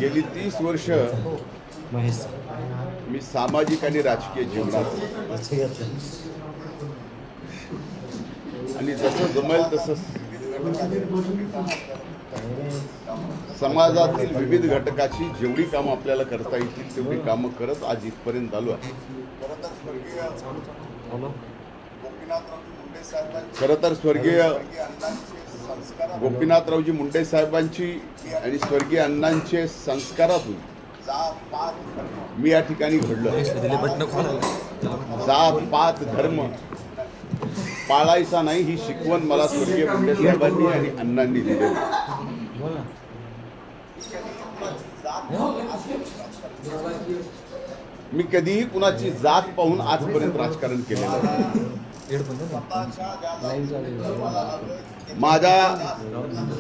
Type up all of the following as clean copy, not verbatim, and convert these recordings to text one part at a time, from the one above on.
गेली 30 वर्ष मी सामाजिक आणि राजकीय जीवनात आणि जसं जमेल तसं समाजातील विविध घटकाची जेवढी कामं आपल्याला करता येतील तेवढी कामं करत आज इथपर्यंत आलो आहे. खरं तर स्वर्गीय गोपीनाथरावजी मुंडे साहेबांची आणि स्वर्गीय अण्णांचे संस्कारातून मी या ठिकाणी घडलो. जात पात धर्म पाळायचा नाही ही शिकवण मला स्वर्गीय मुंडे साहेबांनी आणि अण्णांनी दिली. मी कधीही कुणाची जात पाहून आजपर्यंत राजकारण केलेलं नाही. माझ्या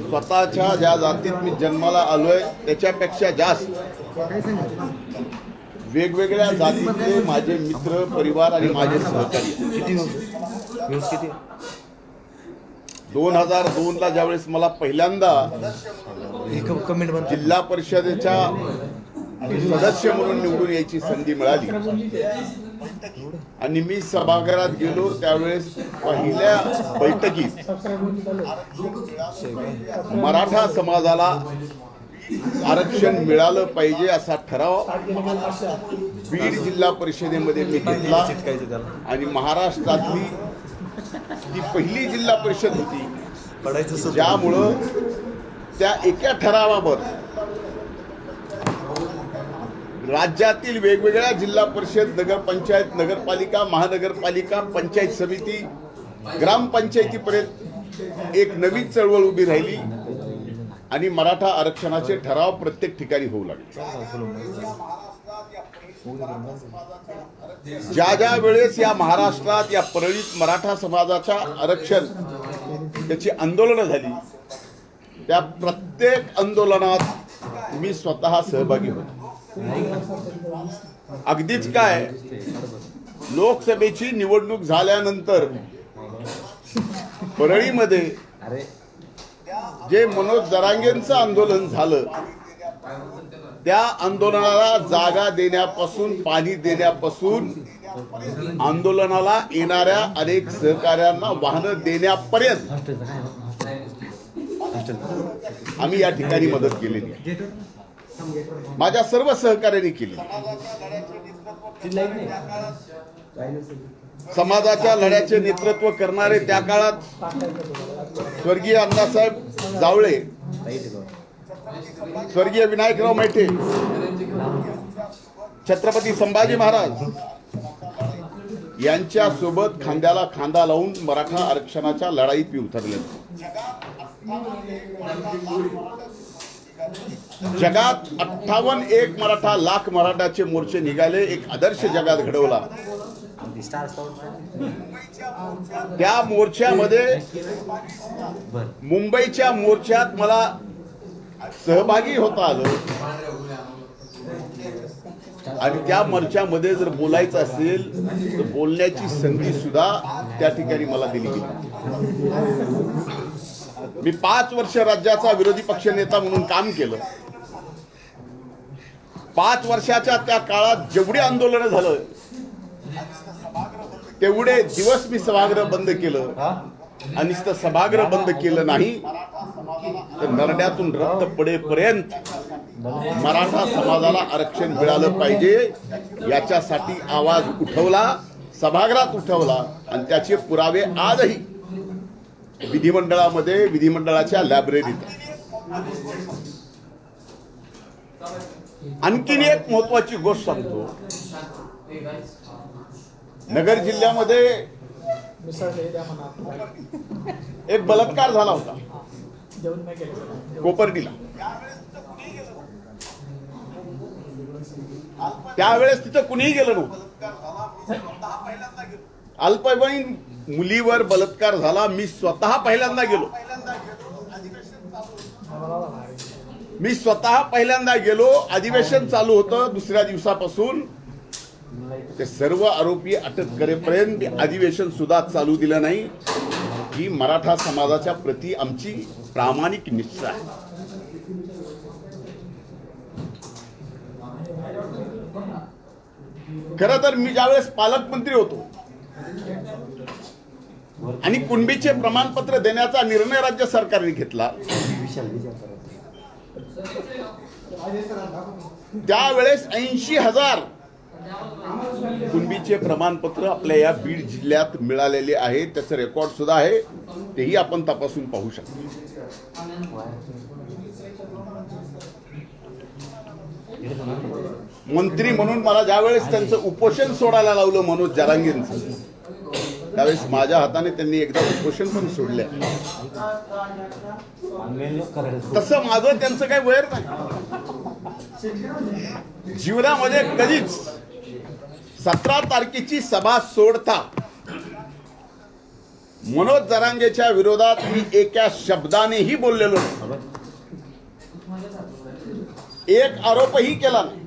स्वतःच्या ज्या जातीत मी जन्माला आलोय त्याच्यापेक्षा जास्त वेगवेगळ्या जातीतले माझे मित्र परिवार आणि माझे सहकारी 2002 ला ज्यावेळेस मला पहिल्यांदा जिल्हा परिषदेच्या सदस्य म्हणून निवडून यायची संधी मिळाली आणि मी सभागृहात गेलो त्यावेळेस पहिल्या बैठकीत मराठा समाजाला आरक्षण मिळालं पाहिजे असा ठराव बीड जिल्हा परिषदेमध्ये मी घेतला आणि महाराष्ट्रातली ती पहिली जिल्हा परिषद होती ज्यामुळं त्या एका ठरावावर राज्यातील वेगवेगळ्या जिल्हा परिषद नगरपंचायत नगरपालिका महानगरपालिका पंचायत समिती ग्रामपंचायतीपर्यंत एक नवी चळवळ उभी राहिली आणि मराठा आरक्षणाचे ठराव प्रत्येक ठिकाणी होऊ लागले. ज्या ज्या वेळेस या महाराष्ट्रात या परळीत मराठा समाजाच्या आरक्षण त्याची आंदोलनं झाली त्या प्रत्येक आंदोलनात मी स्वतः सहभागी होतो. अगदीच काय लोकसभेची निवडणूक झाल्यानंतर परळीमध्ये जे मनोज जरांगेंचं आंदोलन झालं त्या आंदोलनाला जागा देण्यापासून पाणी देण्यापासून आंदोलनाला येणाऱ्या अनेक सहकाऱ्यांना वाहनं देण्यापर्यंत आम्ही या ठिकाणी मदत केलेली आहे. माझ्या सर्व सहकार्याने केली. समाजाच्या लढ्याचे नेतृत्व करणारे त्या काळात स्वर्गीय अण्णासाहेब जावळे स्वर्गीय विनायकराव मेटे छत्रपती संभाजी महाराज यांच्या सोबत खांद्याला खांदा लावून मराठा आरक्षणाच्या लढाईत मी उतरले. जगात 58 मराठा लाख मराठाचे मोर्चे निघाले. एक आदर्श जगात घडवला. त्या मोर्चामध्ये मुंबईच्या मोर्चात मला सहभागी होता आलं आणि त्या मोर्चामध्ये जर बोलायचं असेल तर बोलण्याची संधी सुद्धा त्या ठिकाणी मला दिली गेली. मी 5 वर्ष राज्याचा विरोधी पक्ष नेता म्हणून काम केलं. 5 वर्षाच्या त्या काळात जेवढी आंदोलनं झालं तेवढे दिवस मी सभागृह बंद केलं आणि नुसतं सभागृह बंद केलं नाही तर नरड्यातून रक्त पडेपर्यंत मराठा समाजाला आरक्षण मिळालं पाहिजे याच्यासाठी आवाज उठवला, सभागृहात उठवला आणि त्याचे पुरावे आजही विधिमंडळामध्ये विधिमंडळाच्या लायब्ररीत. आणखीन एक महत्वाची गोष्ट सांगतो. नगर जिल्ह्यामध्ये एक बलात्कार झाला होता कोपर्डीला. त्यावेळेस तिथं कुणीही गेलं नव्हतं. अल्पवयीन मुलीवर बलात्कार झाला. मी स्वतः पहिल्यांदा गेलो. अधिवेशन चालू होतं. दुसऱ्या दिवसापासून ते सर्व आरोपी अटक करेपर्यंत अधिवेशन सुद्धा चालू दिलं नाही. ही मराठा समाजाच्या प्रती आमची प्रामाणिक निष्ठा आहे. खरं तर मी ज्यावेळेस पालकमंत्री होतो आणि कुणबीचे प्रमाणपत्र देण्याचा निर्णय राज्य सरकारने घेतला, त्यावेळेस 80,000 कुणबीचे प्रमाणपत्र आपल्या या बीड जिल्ह्यात मिळालेले आहे. त्याचं रेकॉर्ड सुद्धा आहे, तेही आपण तपासून पाहू शकतो. मंत्री म्हणून मला ज्यावेळेस त्यांचं उपोषण सोडायला लावलं मनोज जरांगेंचं, त्यावेळेस माझ्या हाताने त्यांनी एकदा उपोषण पण सोडले. तसं माझं त्यांचं काही वैर नाही. जीवनामध्ये कधीच 17 तारखेची सभा सोडता मनोज जरांगेच्या विरोधात मी एका शब्दानेही बोललेलो नाही, एक आरोपही केला नाही.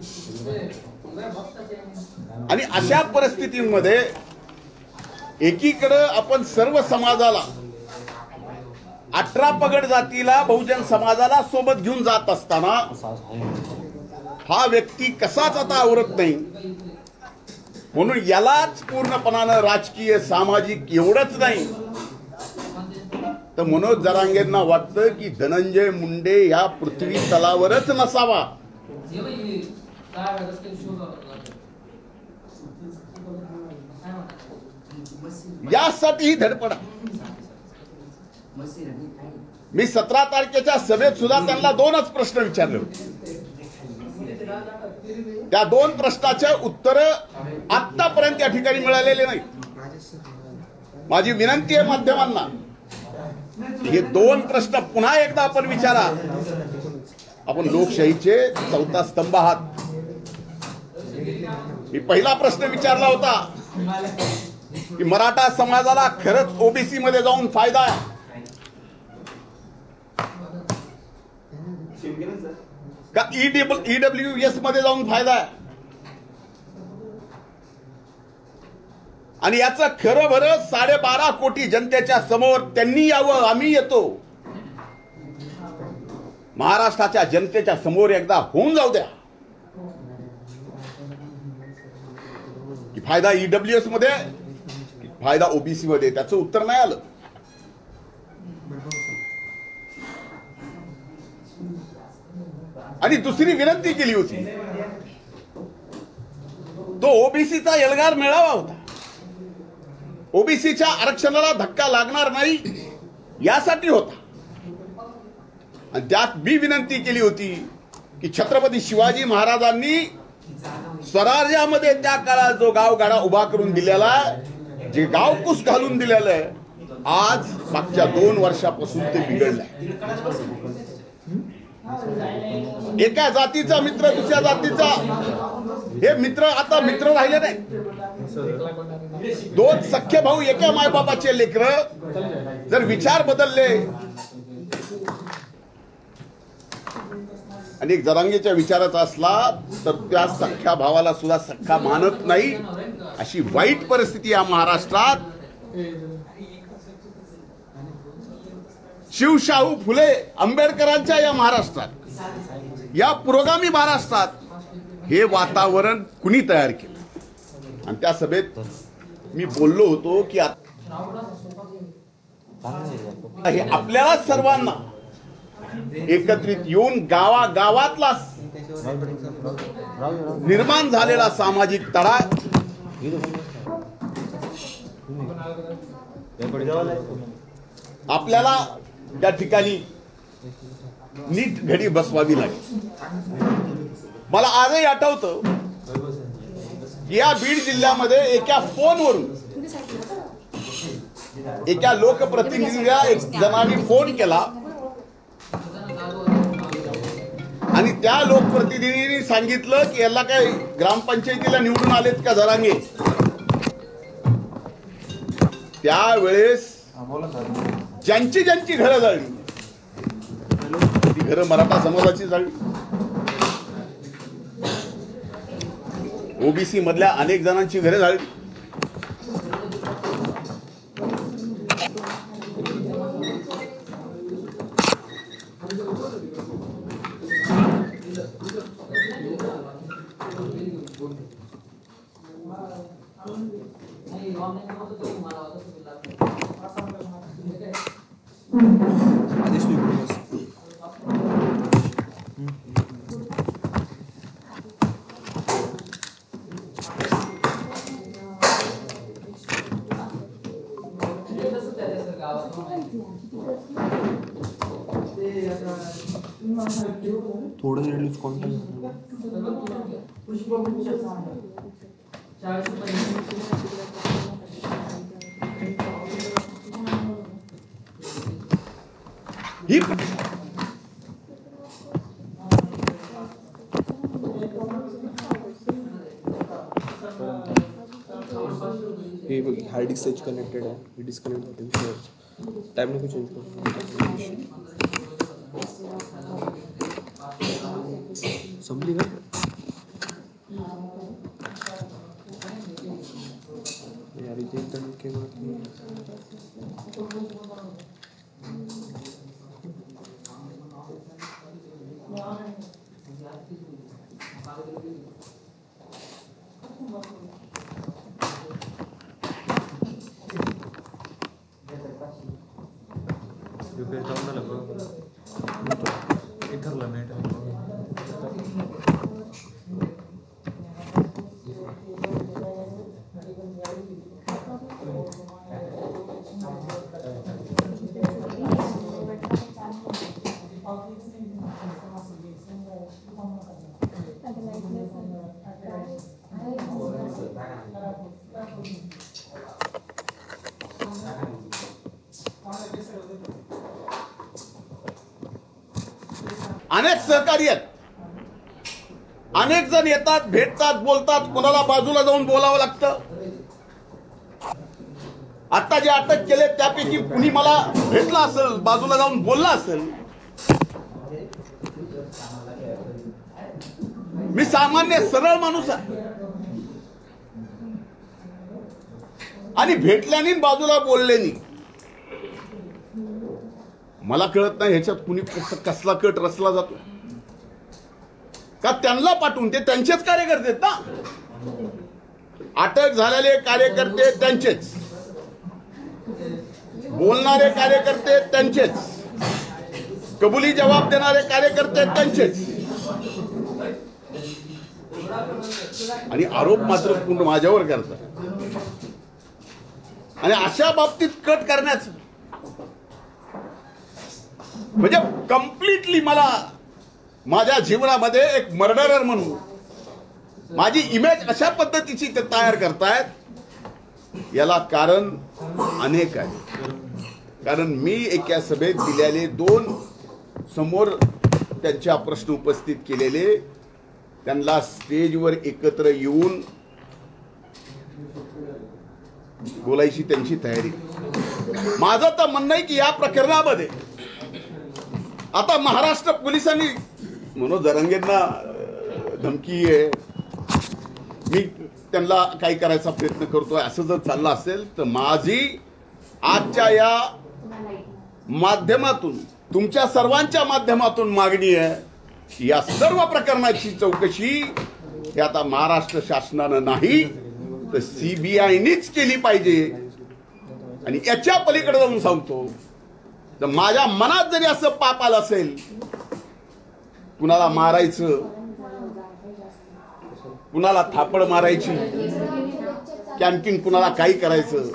आणि अशा परिस्थितीमध्ये एकीकडे आपण सर्व समाजाला, 18 पगड जातीला, बहुजन समाजाला सोबत घेऊन जात असताना हा व्यक्ती कसाच आता आवरत नाही. म्हणून यालाच पूर्णपणानं राजकीय, सामाजिक एवढंच नाही तर मनोज जरांगेंना वाटतं की धनंजय मुंडे ह्या पृथ्वी तलावरच नसावा. यासाठी धडपडा. मी 17 तारखेच्या सभेत सुद्धा त्यांना 2च प्रश्न विचारले होते. त्या 2 प्रश्नाचे उत्तर आतापर्यंत या ठिकाणी मिळालेले नाही. माझी विनंती आहे माध्यमांना, हे 2 प्रश्न पुन्हा एकदा आपण विचारा. आपण लोकशाहीचे 4था स्तंभ आहात. मी पहिला प्रश्न विचारला होता की मराठा समाजाला खरंच ओबीसी मध्ये जाऊन फायदा आहे का ईडब्ल्यूएस मध्ये जाऊन फायदा आहे? आणि याचं खरं भरं 12.5 कोटी जनतेच्या समोर त्यांनी यावं, आम्ही येतो. महाराष्ट्राच्या जनतेच्या समोर एकदा होऊन जाऊ द्या की फायदा ईडब्ल्यूएस मध्ये, फायदा ओबीसी मध्ये. त्याचं उत्तर नाही आलं. आणि दुसरी विनंती केली होती, तो ओबीसीचा एल्गार मेळावा होता. ओबीसीच्या आरक्षणाला धक्का लागणार नाही यासाठी होता. आणि त्यात मी विनंती केली होती की छत्रपती शिवाजी महाराजांनी स्वराज्यामध्ये त्या काळात जो गावगाडा उभा करून दिलेला, जे गावकुस घालून दिलेलं आहे, आज मागच्या 2 वर्षापासून ते बिघडलंय. एका जातीचा मित्र दुसऱ्या जातीचा, हे मित्र आता मित्र राहिले नाही. 2 सख्खे भाऊ एका मायबापाचे लेकरं जर विचार बदलले आणि एक जरांगेच्या विचाराचा असला तर त्या सख्ख्या भावाला सुद्धा सख्खा मानत नाही, अशी वाईट परिस्थिती या महाराष्ट्रात. शिवशाहू फुले आंबेडकरांच्या या महाराष्ट्रात, या पुरोगामी महाराष्ट्रात हे वातावरण कुणी तयार केलं? आणि त्या सभेत मी बोललो होतो की हे आपल्याला सर्वांना एकत्रित येऊन गावागावातला निर्माण झालेला सामाजिक तडा आपल्याला त्या ठिकाणी नीट घडी बसवावी लागेल. मला आजही आठवतं या बीड जिल्ह्यामध्ये एका फोनवरून एका लोकप्रतिनिधीला एक जणांनी फोन केला आणि त्या लोकप्रतिनिधींनी सांगितलं की याला काय ग्रामपंचायतीला निवडून आलेत का जरांगे. त्यावेळेस ज्यांची ज्यांची घरं जाळली ती घरं मराठा समाजाची जाळली. ओबीसी मधल्या अनेक जणांची घरे जाळली. आदेश थोडं रिलीज ही हार्ड डिस्क सच कनेक्टेड आहे डिस्कनेक्ट होते टाइम नको चेंज करू संपली का यार इथे इंटरनेट के अनेक सहकारी आहेत, अनेक जण येतात, भेटतात, बोलतात, कोणाला बाजूला जाऊन बोलावं लागतं. आता जे अटक केले त्यापैकी कुणी मला भेटला असेल, बाजूला जाऊन बोलला असेल. मी सामान्य सरळ माणूस आहे आणि भेटल्याने बाजूला बोलल्याने मला कळत नाही ह्याच्यात कुणी कसला कट रचला जातो का. त्यांना पाठवून ते त्यांचेच कार्यकर्ते आहेत ना. अटक झालेले कार्यकर्ते त्यांचेच, बोलणारे कार्यकर्ते त्यांचेच, कबुली जबाब देणारे कार्यकर्ते त्यांचेच आणि आरोप मात्र पूर्ण माझ्यावर करतात. आणि अशा बाबतीत कट करण्याचं म्हणजे कम्प्लिटली मला माझ्या जीवनामध्ये एक मर्डरर म्हणून माझी इमेज अशा पद्धतीची ते तयार करतायत. याला कारण अनेक आहे. कारण मी एका सभेत दिलेले 2 समोर त्यांच्या प्रश्न उपस्थित केलेले, त्यांना स्टेजवर एकत्र येऊन बोलायची त्यांची तयारी. माझं तर म्हणणं आहे की या प्रकरणामध्ये आता महाराष्ट्र पोलिसांनी मनोज जरांगेंना धमकी आहे, मी त्यांना काही करायचा प्रयत्न करतोय असं जर चाललं असेल तर माझी आजच्या या माध्यमातून, तुमच्या सर्वांच्या माध्यमातून मागणी आहे या सर्व प्रकरणाची चौकशी ही आता महाराष्ट्र शासनानं नाही तर सीबीआयनीच केली पाहिजे. आणि याच्या पलीकडे जाऊन सांगतो तर माझ्या मनात जरी असं पाप आलं असेल, कुणाला मारायचं, कुणाला थापड मारायची, की आणखीन कुणाला काही करायचं,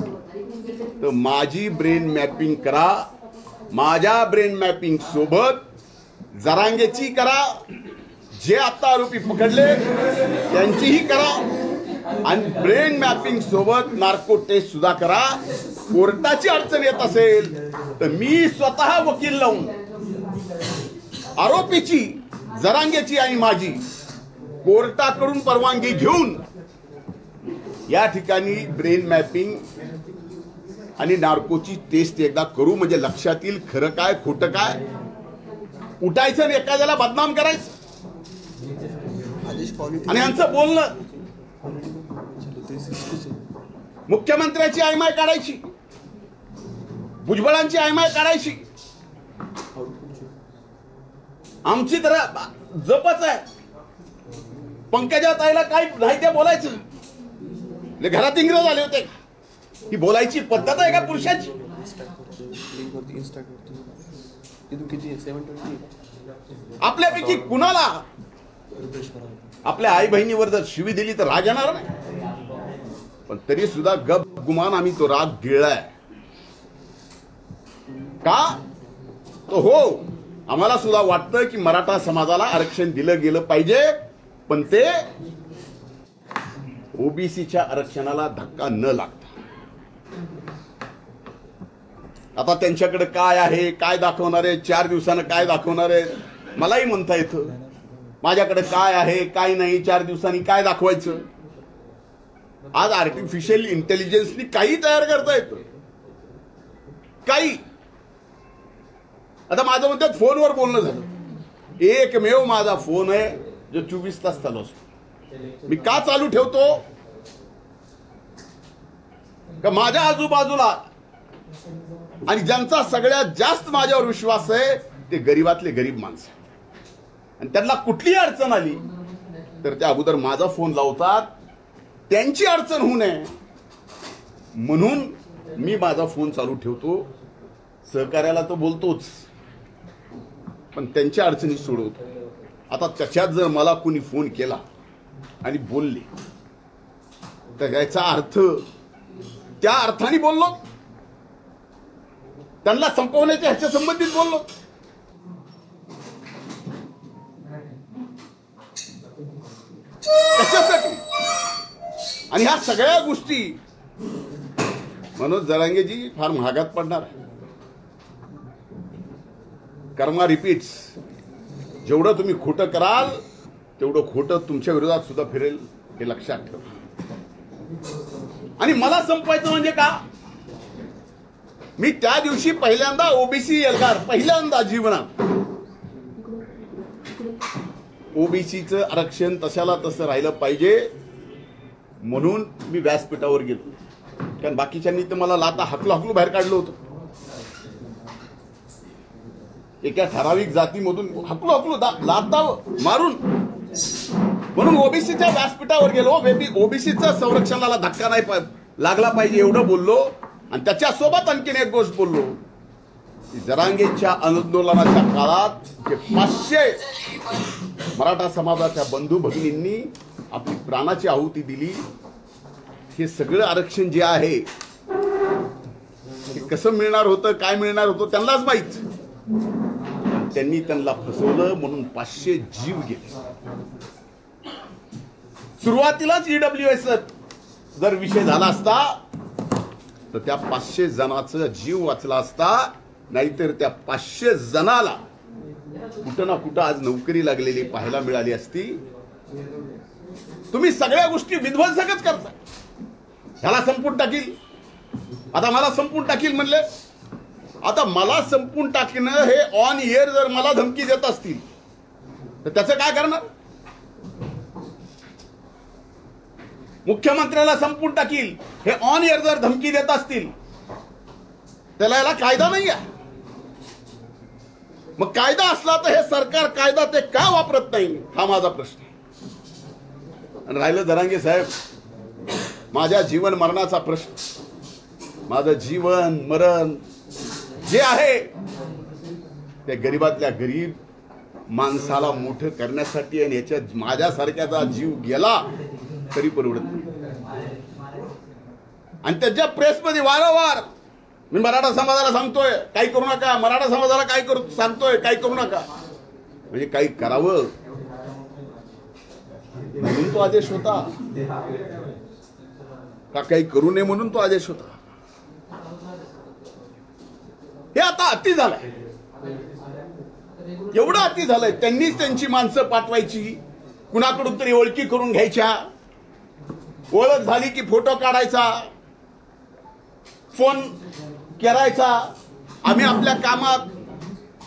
तर माझी ब्रेन मॅपिंग करा. माझ्या ब्रेन मॅपिंग सोबत जरांगेची करा, जे आता आरोपी पकडले त्यांचीही करा आणि ब्रेन मॅपिंग सोबत नार्को टेस्ट सुद्धा करा. कोर्टाची अडचण येत असेल तर मी स्वतः वकील लावून आरोपीची, जरांगेची आणि माझी कोर्टाकडून परवानगी घेऊन या ठिकाणी ब्रेन मॅपिंग आणि नार्कोची टेस्ट एकदा करू. म्हणजे लक्षात येईल खरं काय खोटं काय. उठायचं आणि एखाद्याला बदनाम करायचं आणि यांचं बोलणं मुख्यमंत्र्याची आयमाय काढायची, भुजबळांची आयमाय काढायची. आमची तर जपच आहे. पंकजा ताईला काय नाही ते बोलायचं, घरात इंग्रज आले होते का? ही बोलायची पद्धत आहे का पुरुषाची? लिंकवरती इन्स्टावरती तिथून किती आहे? 720. आपल्यापैकी कुणाला आपल्या आई बहिणीवर जर शिवी दिली तर राग येणार नाही, पण तरी सुद्धा गप गुमान आम्ही तो राग गिळलाय का? तो हो, आम्हाला सुद्धा वाटतं की मराठा समाजाला आरक्षण दिलं गेलं पाहिजे, पण ते ओबीसीच्या आरक्षणाला धक्का न लागता. आता त्यांच्याकडे काय आहे, काय दाखवणार आहे, 4 दिवसानं काय दाखवणार आहे मलाही म्हणता येतं. माझ्याकडे काय आहे काय नाही, 4 दिवसांनी काय दाखवायचं. आज आर्टिफिशियल इंटेलिजन्सनी काही तयार करता येतं, काही. आता माझं म्हणतात फोनवर बोलणं झालं, एकमेव माझा फोन आहे जो 24 तास चालू असतो. मी का चालू ठेवतो? का माझ्या आजूबाजूला आणि ज्यांचा सगळ्यात जास्त माझ्यावर विश्वास आहे ते गरीबातले गरीब माणसं, आणि त्यांना कुठलीही अडचण आली तर त्या अगोदर माझा फोन लावतात, त्यांची अडचण होऊ नये म्हणून मी माझा फोन चालू ठेवतो. सहकार्याला तर बोलतोच, पण त्यांच्या अडचणी सोडवतो. आता त्याच्यात जर मला कोणी फोन केला आणि बोलले तर याचा अर्थ त्या अर्थाने बोललो, त्यांना संपवण्याच्या ह्याच्या संबंधित बोललो. कशासाठी? आणि ह्या सगळ्या गोष्टी मनोज जरांगेजी फार महागात पडणार आहे. कर्मा रिपीट्स. जेवढं तुम्ही खोटं कराल तेवढं खोटं तुमच्या विरोधात सुद्धा फिरेल, हे लक्षात ठेवा. आणि मला संपवायचं म्हणजे का? मी त्या दिवशी पहिल्यांदा ओबीसी एल्गार, पहिल्यांदा जीवनात ओबीसीचं आरक्षण तशाला तसं राहिलं पाहिजे म्हणून मी व्यासपीठावर गेलो. कारण बाकीच्यांनी तर मला लाता हकलू बाहेर काढलं होतं. एका ठराविक जातीमधून हकलू लाता मारून, म्हणून ओबीसीच्या व्यासपीठावर गेलो. ओबीसीच्या संरक्षणाला धक्का नाही लागला पाहिजे एवढं बोललो. आणि त्याच्यासोबत आणखीन एक गोष्ट बोललो की जरांगेच्या आंदोलनाच्या काळात जे 500 मराठा समाजाच्या बंधू भगिनींनी आपली प्राणाची आहुती दिली, हे सगळं आरक्षण जे आहे हे कसं मिळणार होतं, काय मिळणार होतं त्यांनाच माहित. त्यांनी त्यांना फसवलं म्हणून 500 जीव गेले. सुरुवातीलाच ईडब्ल्यूएस जर विषय झाला असता तर त्या 500 जणांचा जीव वाचला असता, नाहीतर त्या 500 जणाला कुठं ना कुठं आज नोकरी लागलेली पाहायला मिळाली असती. तुम्ही सगळ्या गोष्टी विध्वंसकच करता. ह्याला संपून टाकील, आता मला संपून टाकील म्हणले. आता मला संपून टाकणं हे ऑन एअर जर मला धमकी देत असतील तर त्याचं काय करणार? मुख्यमंत्र्याला संपून टाकील हे ऑन एअर जर धमकी देत असतील त्याला याला कायदा नाही आहे. मग कायदा असला तर हे सरकार कायदा ते का वापरत नाही, हा माझा प्रश्न. आणि राहिलं जरांगे साहेब, माझ्या जीवन मरणाचा प्रश्न, माझं जीवन मरण जे आहे त्या गरीबातल्या गरीब माणसाला मोठं करण्यासाठी, आणि याच्यात माझ्यासारख्याचा जीव गेला तरी परवडत नाही. आणि त्याच्या प्रेसमध्ये वारंवार मी मराठा समाजाला सांगतोय काही करू नका, मराठा समाजाला काय करू सांगतोय काही करू नका, म्हणजे काही करावं म्हणून तो आदेश होता का काही करू नये म्हणून तो आदेश होता? हे आता अति झालंय, एवढं अति झालंय. त्यांनीच त्यांची माणसं पाठवायची, कुणाकडून तरी ओळखी करून घ्यायच्या, ओळख झाली की फोटो काढायचा, फोन करायचा. आम्ही आपल्या कामात,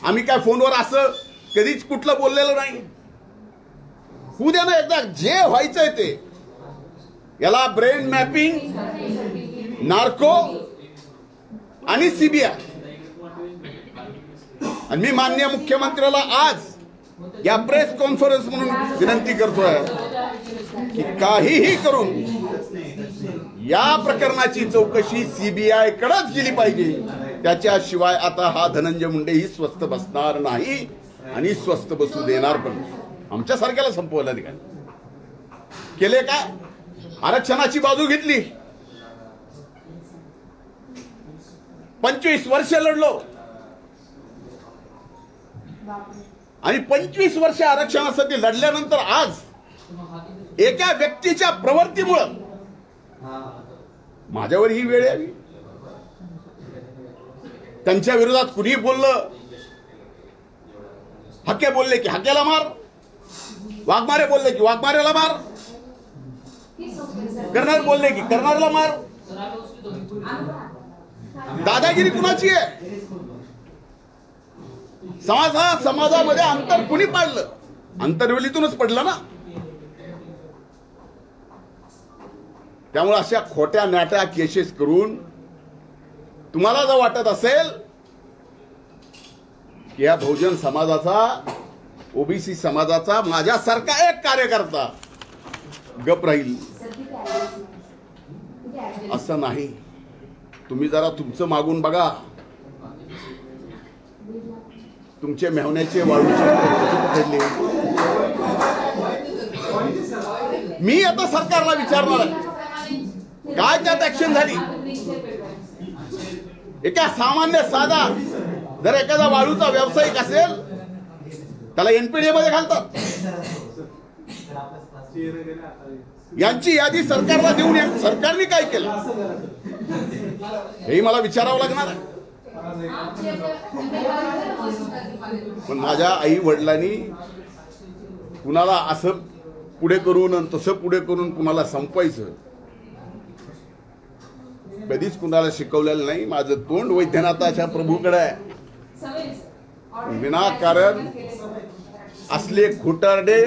आम्ही काय फोनवर असं कधीच कुठलं बोललेलं नाही. होऊ द्या ना एकदा, जे व्हायचंय ते. याला ब्रेन मॅपिंग, नार्को आणि सीबीआय. आणि मी माननीय मुख्यमंत्र्याला आज या प्रेस कॉन्फरन्स म्हणून विनंती करतोय की काहीही करून या प्रकरणाची चौकशी सीबीआय कडेच गेली पाहिजे. त्याच्याशिवाय आता हा धनंजय मुंडे ही स्वस्थ बसणार नाही आणि स्वस्थ बसू देणार पण नाही. आमच्या सारख्याला संपवलं नाही. केले काय? आरक्षणाची बाजू घेतली. 25 वर्ष लढलो आणि 25 वर्ष आरक्षणासाठी लढल्यानंतर आज एका व्यक्तीच्या प्रवृत्तीमुळे माझ्यावर ही वेळ यावी. त्यांच्या विरोधात कुणीही बोललं, हक्के बोलले की हक्याला मार, वाघमारे बोलले की वाघमारेला मार, करणार बोलले की करणारला मार. दादागिरी कुणाची आहे? समाजामध्ये अंतर कुणी पाडलं? अंतर्वेलीतूनच पडलं ना. त्यामुळे अशा खोट्या नाट्या केसेस करून तुम्हाला जर वाटत असेल की या बहुजन समाजाचा, ओबीसी समाजाचा माझ्यासारखा एक कार्यकर्ता गप राहील, असं नाही. तुम्ही जरा तुमचं मागून बघा. तुमचे मेहण्याचे वाळूचे पकडले. मी आता सरकारला विचारणार आहे काय त्यात ऍक्शन झाली. एका सामान्य साधा जर एखादा वाळूचा व्यावसायिक असेल त्याला एनपीडीए मध्ये घालतात. यांची यादी सरकारला देऊन सरकारने काय केलं हेही मला विचारावं लागणार आहे. पण माझ्या आई वडिलांनी कुणाला असं पुढे करून आणि तसं पुढे करून कुणाला संपवायचं कधीच कुणाला शिकवलेलं नाही. माझं तोंड वैद्यनाथाच्या प्रभूकडे आहे. विनाकारण असले खोटारडे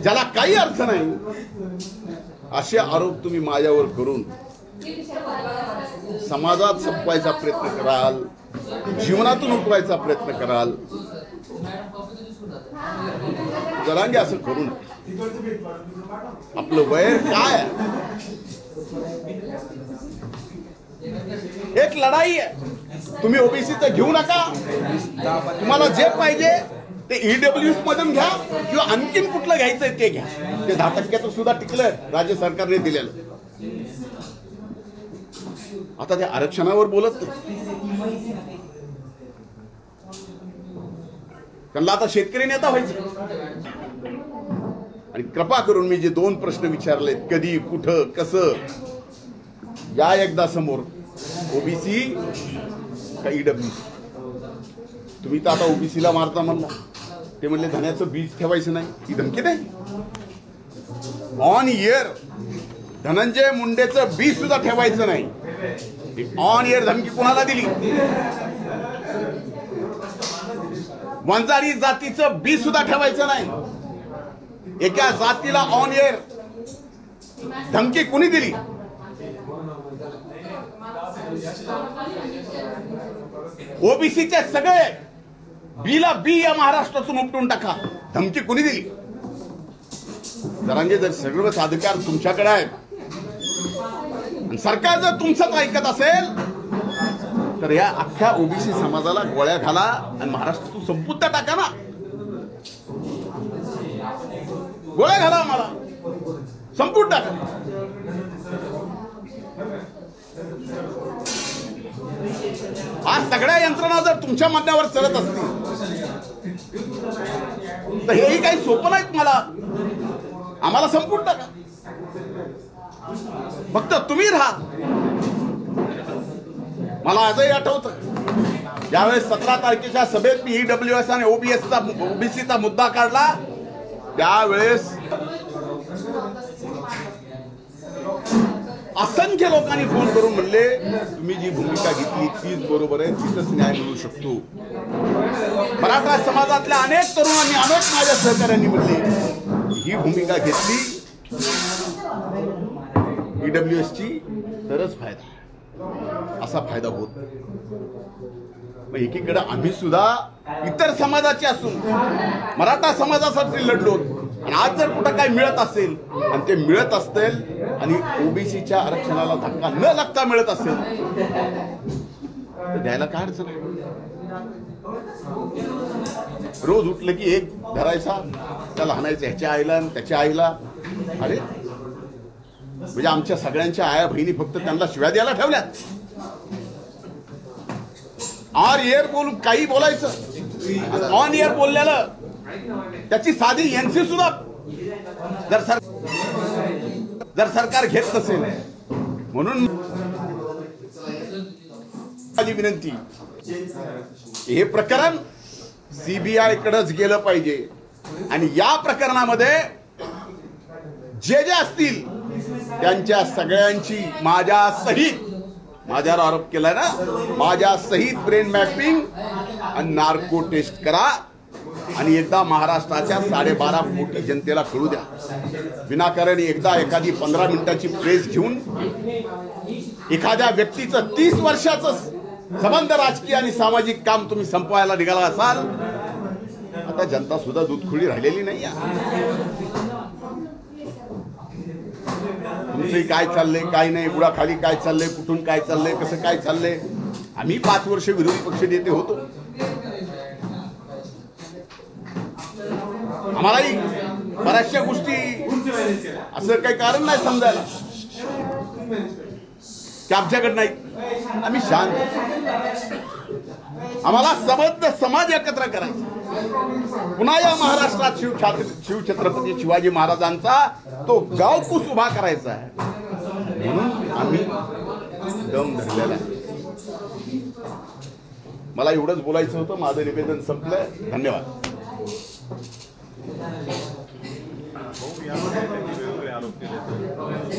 ज्याला काही अर्थ नाही असे आरोप तुम्ही माझ्यावर करून समाजात संपवायचा प्रयत्न कराल, जीवनातून उठवायचा प्रयत्न कराल. जरांगे असं करू नये. आपलं वय काय आहे? एक लढाई आहे. तुम्ही ओबीसीचं घेऊ नका. तुम्हाला जे पाहिजे ते ईडब्ल्यूएस मधून घ्या किंवा आणखीन कुठलं घ्यायचंय ते घ्या. ते 10% सुद्धा टिकलं राज्य सरकारने दिलेलं. आता त्या आरक्षणावर बोलत नाही. त्यांना आता शेतकरी नेता व्हायचं. आणि कृपा करून मी जे 2 प्रश्न विचारले, कधी, कुठं, कसं, या एकदा समोर. ओबीसी का ईडब्ल्यूसी? तुम्ही तर आता ओबीसीला मारता म्हणला. ते म्हणले धन्याचं बीज ठेवायचं नाही. ही धमकी नाही. ऑन इयर धनंजय मुंडेचं बीज सुद्धा ठेवायचं नाही. ऑन इयर धमकी कोणाला दिली? वंजारी जातीचं बीज सुद्धा ठेवायचं नाही. एका जातीला ऑन इयर धमकी कोणी दिली? ओबीसीचे सगळे बीला बी या महाराष्ट्रातून उपटून टाका. धमकी कोणी दिली? जरांगे जर सर्वच अधिकार तुमच्याकडे आहेत, सरकार जर तुमचंच ऐकत असेल तर या अख्ख्या ओबीसी समाजाला गोळ्या घाला आणि महाराष्ट्रातून संपूर्ण टाका ना. गोळ्या घाला, मला संपूर्ण टाका. आज सगळ्या यंत्रणा जर तुमच्या म्हणण्यावर चालत असतील तर हेही काही सोपं नाहीत. मला आम्हाला संपूर्ण टाका. फक्त तुम्ही राहा. मला आजही आठवतं ज्यावेळेस 17 तारखेच्या सभेत मी ईडब्ल्यूएस आणि ओबीसीचा मुद्दा काढला त्यावेळेस असंख्य लोकांनी फोन करून म्हणले तुम्ही जी भूमिका घेतली तीच बरोबर आहे, तिथंच न्याय मिळू शकतो. मराठा समाजातल्या अनेक तरुणांनी, अनेक माझ्या सहकाऱ्यांनी म्हणले ही भूमिका घेतली ईडब्ल्यूएसची तरच फायदा. असा फायदा होत नाही. मग एकीकडे आम्ही सुद्धा इतर समाजाचे असून मराठा समाजासाठी लढलो. आणि आज जर कुठं काय मिळत असेल आणि ते मिळत असतील आणि ओबीसीच्या आरक्षणाला धक्का न लागता मिळत असेल तर द्यायला काय अडचण आहे? रोज उठलं की एक धरायचा, त्याला हाणायचं ह्याच्या आईला आणि त्याच्या आईला. अरे म्हणजे आमच्या सगळ्यांच्या आया बहिणी फक्त त्यांना शिव्या द्यायला ठेवल्यात. ऑन एअर बोलून काही बोलायचं, ऑन एअर बोललेलं त्याची साधी एनसी सुद्धा जर सरकार घेत नसेल. म्हणून माझी विनंती, हे प्रकरण सीबीआय कडेच गेलं पाहिजे आणि या प्रकरणामध्ये जे जे असतील त्यांच्या सगळ्यांची माझ्या सहित, माझ्यावर आरोप केलाय ना, माझ्या सहित ब्रेन मॅपिंग आणि नार्को टेस्ट करा आणि एकदा महाराष्ट्राच्या 12.5 कोटी जनतेला कळू द्या. विनाकारण एकदा एखादी 15 मिनिटाची प्रेस घेऊन एखाद्या व्यक्तीचं 30 वर्षाचं संबंध राजकीय आणि सामाजिक काम तुम्ही संपवायला निघाला असाल. आता जनता सुद्धा दूधखुळी राहिलेली नाही आहे. तुमचं काय चाललंय काय नाही, बुडाखाली काय चाललंय, कुठून काय चाललंय, कसं काय चाललंय. आम्ही 5 वर्ष विरोधी पक्ष नेते होतो. आम्हालाही बऱ्याचशा गोष्टी असं काही कारण नाही समजायला की आमच्याकडे नाही. आम्ही शांत, आम्हाला सबंध समाज एकत्र करायचा. पुन्हा या महाराष्ट्रात शिवछत्रपती शिवाजी महाराजांचा तो गावकूस उभा करायचा आहे. म्हणून आम्ही दम धरलेला आहे. मला एवढंच बोलायचं होतं. माझं निवेदन संपलंय. धन्यवाद. आरोप केले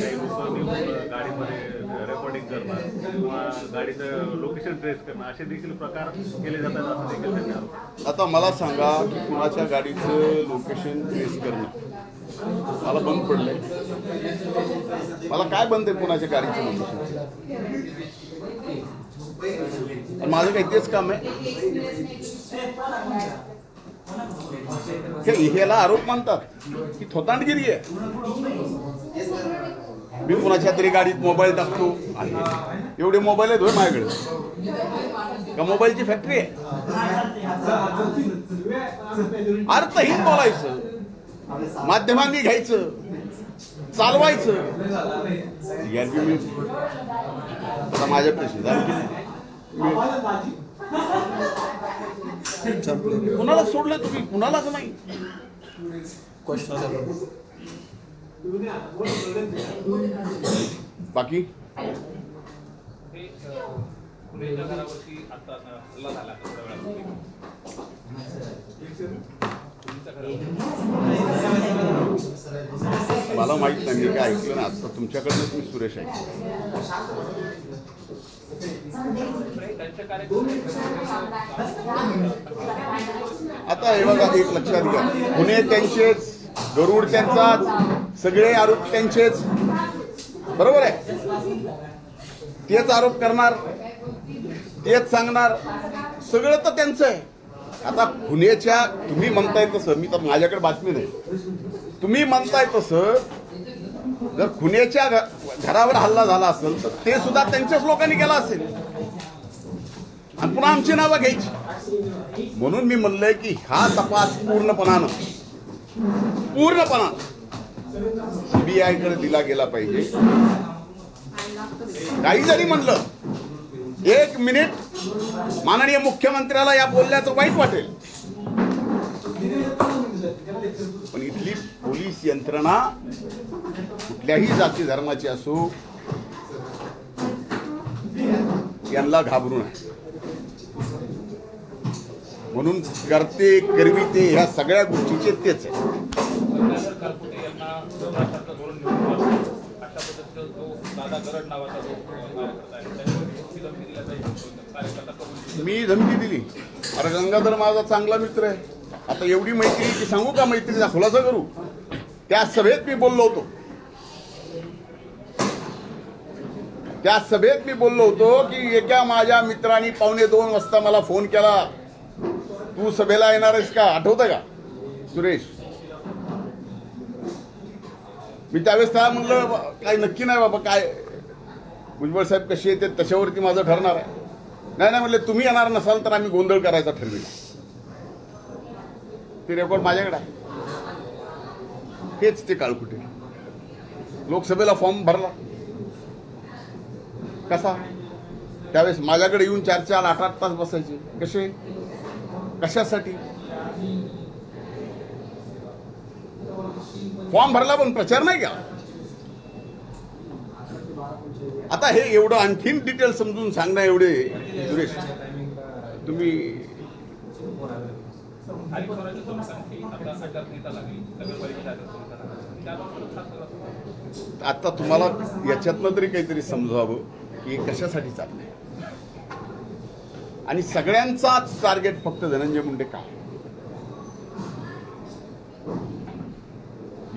काही लोकांनी गाडीमध्ये रेकॉर्डिंग करणं किंवा गाडीचं लोकेशन ट्रेस करणं असे देखील प्रकार केले जातात असं देखील त्यांनी आरोप. आता मला सांगा की कुणाच्या गाडीचं लोकेशन ट्रेस करणं मला बंद पडलंय. मला काय बंद आहे कुणाच्या गाडीचं लोकेशन? माझं काही तेच काम आहे. ह्याला आरोप मानतात की थोतांडगिरी आहे. मी कुणाच्या तरी गाडीत मोबाईल टाकतो. एवढे मोबाईल आहेत होय माझ्याकडे का मोबाईलची फॅक्टरी आहे? अर्थहीन बोलायचं, माध्यमांनी घ्यायचं, चालवायचं. आता माझ्याकडे कुणाला सोडलं तुम्ही? कुणालाच नाही. बाकी मला माहित नाही. मी काय ऐकलं ना आता तुमच्याकडनंच. मी सुरेश आहे. आता हे बघा, एक लक्षात घ्या, पुणे त्यांचेच, गरुड त्यांचाच, सगळे आरोप त्यांचेच. बरोबर आहे. तेच आरोप करणार, तेच सांगणार, सगळं तर त्यांचं आहे. आता पुण्याच्या तुम्ही म्हणताय तसं, मी तर माझ्याकडे बातमी नाही, तुम्ही म्हणताय तसं जर पुण्याच्या घरावर हल्ला झाला असेल तर ते सुद्धा त्यांच्याच लोकांनी केला असेल आणि पुन्हा आमची नावं घ्यायची. म्हणून मी म्हणलंय की हा तपास पूर्णपणानं सीबीआय कडे दिला गेला पाहिजे. काही जरी म्हणलं, 1 मिनिट माननीय मुख्यमंत्र्याला या बोलण्याचं वाईट वाटेल, पण इथली पोलीस यंत्रणा कुठल्याही जाती धर्माची असो यांना घाबरू नये. म्हणून करते करविते ह्या सगळ्या गोष्टीचे तेच आहे. मी धमकी दिली. अरे गंगाधर माझा चांगला मित्र आहे. आता एवढी मैत्री की सांगू का, मैत्रीचा खुलासा करू. त्या सभेत मी बोललो होतो, त्या सभेत मी बोललो होतो की एका माझ्या मित्रांनी 1:45 वाजता मला फोन केला, तू सभेला येणार आहेस का? आठवतं का सुरेश? मी त्यावेळेस त्याला म्हणलं काय नक्की नाही बाबा, काय भुजबळ साहेब कशी येते त्याच्यावरती माझं ठरणार आहे. नाही म्हणले तुम्ही येणार नसाल तर आम्ही गोंधळ करायचा ठरविला. ते रेकॉर्ड माझ्याकडे आहे. हेच ते काळकुटे. लोकसभेला फॉर्म भरला कसा, त्यावेळेस माझ्याकडे येऊन 4-4, 8-8 तास बसायचे. कसे, कशासाठी? फॉर्म भरला पण प्रचार नाही केला. आता हे एवढं आणखीन डिटेल समजून सांगणं एवढे सुरेश तुम्ही आता तुम्हाला याच्यातनं तरी काहीतरी समजावं की कशासाठी चाललंय. आणि सगळ्यांचाच टार्गेट फक्त धनंजय मुंडे का?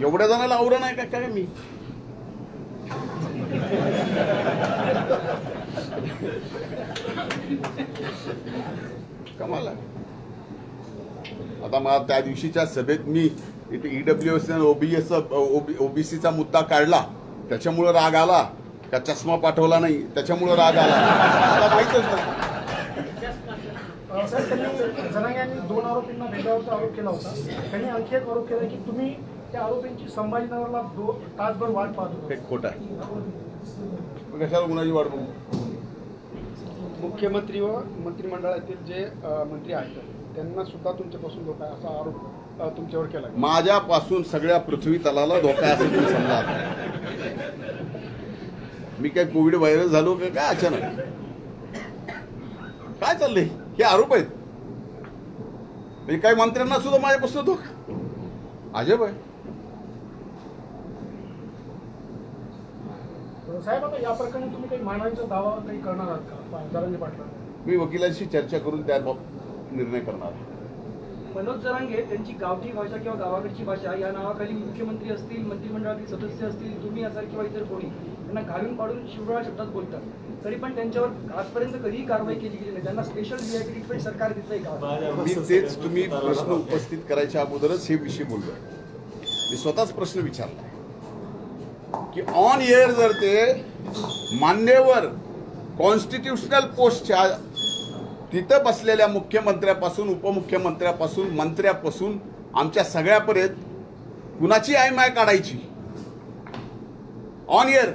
एवढ्या जणांना आवरण नाही का काय? मी कमाल आहे. आता मला त्या दिवशीच्या सभेत मी इथे ईडब्ल्यूएस ओबीसीचा मुद्दा काढला, त्याच्यामुळे राग आला का? चष्मा पाठवला नाही त्याच्यामुळे राग आला? मला माहितच नाही. साहेब, त्यांनी जरांगे यांनी 2 आरोपींना भेटल्याचा आरोप केला होता. त्यांनी आणखी एक आरोप केला की तुम्ही त्या आरोपींची संभाजीनगरला 2 तासभर वाट पाहत होता. हे खोटं आहे. कशाला गुन्ह्याची वाट बघू? मुख्यमंत्री व मंत्रिमंडळातील जे मंत्री आहेत त्यांना सुद्धा तुमच्यापासून धोका आहे असा आरोप तुमच्यावर केला. माझ्यापासून सगळ्या पृथ्वी तलाला धोका आहे असं तुम्ही समजा. मी काय कोविड व्हायरस झालो का काय अचानक? काय चाललंय? हे आरोप आहेत. म्हणजे काही मंत्र्यांना सुद्धा माझ्यापासून धोका. अजब आहे. साहेब, आता या प्रकरणी तुम्ही काही मानहानीचा दावा काही करणार आहात का जरांगे पाटलांना? मी वकिलांशी चर्चा करून त्याबाबत निर्णय करणार. मनोज जरांगे त्यांची गावठी भाषा किंवा गावाकडची भाषा या नावाखाली मुख्यमंत्री असतील, मंत्रिमंडळातील सदस्य असतील, तुम्ही असाल किंवा इतर कोणी त्यांना घालून पाडून शिवराळ शब्दात बोलतात, तरी पण त्यांच्यावर आजपर्यंत कधीही कारवाई केली गेली नाही. त्यांना स्पेशल व्हीआयपी ट्रीटमेंट सरकार देतंय का? मी तेच, तुम्ही प्रश्न उपस्थित करायच्या अगोदरच हे विषय बोललो. मी स्वतःच प्रश्न विचारला की ऑन एअर जर ते मान्यवर कॉन्स्टिट्युशनल पोस्टच्या तिथं बसलेल्या मुख्यमंत्र्यापासून, उपमुख्यमंत्र्यापासून, मंत्र्यापासून आमच्या सगळ्यापर्यंत कुणाची आयमाय काढायची ऑन एअर,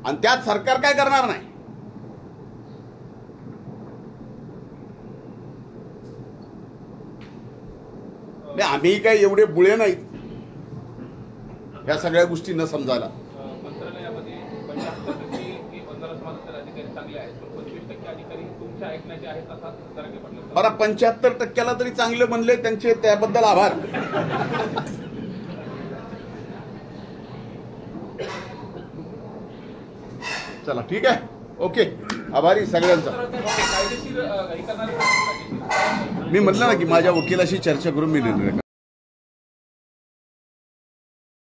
आणि त्यात सरकार काय करणार नाही? आम्ही काय एवढे बुळे नाहीत ह्या सगळ्या गोष्टी न समजायला. मंत्रालयामध्ये 75% बंजारा समाजातील अधिकारी चांगले आहेत, पण 25% अधिकारी तुमच्या ऐकण्याचे आहेत असा जरांगे पाटील. बरं, 75% तरी चांगले बनले, त्यांचे त्याबद्दल आभार. चला ठीक आहे, ओके, आभारी सगळ्यांचा. कायदेशीर हे करणार. मी म्हटलं ना की माझ्या वकिलाशी चर्चा करून मी निर्णय